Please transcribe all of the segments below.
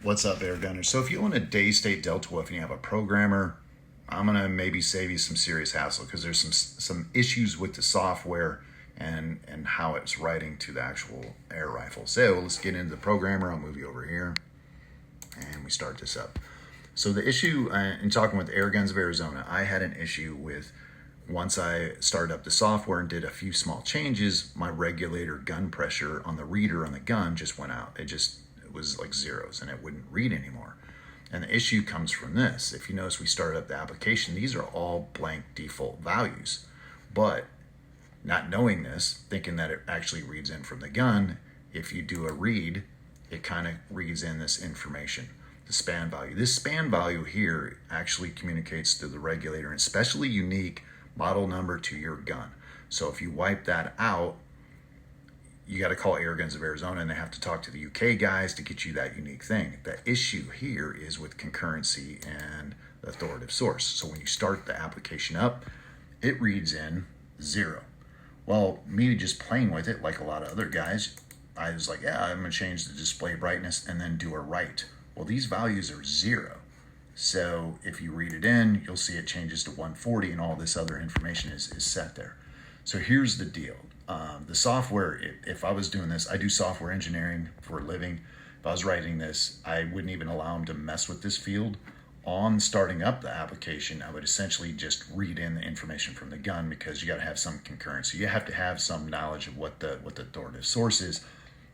What's up, air gunners? So if you own a day-state Delta Wolf and you have a programmer, I'm gonna maybe save you some serious hassle because there's some issues with the software and how it's writing to the actual air rifle. So let's get into the programmer. I'll move you over here and we start this up. So the issue in talking with Air Guns of Arizona, I had an issue with once I started up the software and did a few small changes, my regulator gun pressure on the reader on the gun just went out. It was like zeros and it wouldn't read anymore. And the issue comes from this. If you notice, we started up the application, these are all blank default values. But not knowing this, thinking that it actually reads in from the gun, if you do a read, it kind of reads in this information, the span value. This span value here actually communicates to the regulator and especially unique model number to your gun. So if you wipe that out, you got to call Air Guns of Arizona and they have to talk to the UK guys to get you that unique thing. The issue here is with concurrency and the authoritative source. So when you start the application up, it reads in 0. Well, me just playing with it like a lot of other guys, I was like, yeah, I'm going to change the display brightness and then do a write. Well, these values are 0. So if you read it in, you'll see it changes to 140 and all this other information is set there. So here's the deal. The software, if I was doing this, I do software engineering for a living. If I was writing this, I wouldn't even allow them to mess with this field. On starting up the application, I would essentially just read in the information from the gun because you got to have some concurrency. You have to have some knowledge of what the authoritative source is.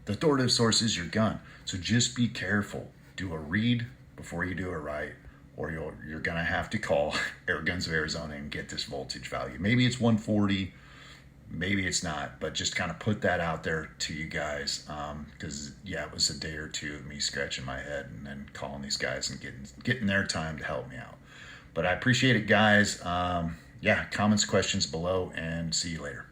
The authoritative source is your gun. So just be careful. Do a read before you do a write, or you're going to have to call Air Guns of Arizona and get this voltage value. Maybe it's 140. Maybe it's not, but just kind of put that out there to you guys because, yeah, it was a day or two of me scratching my head and then calling these guys and getting their time to help me out. But I appreciate it, guys. Yeah, comments, questions below, and see you later.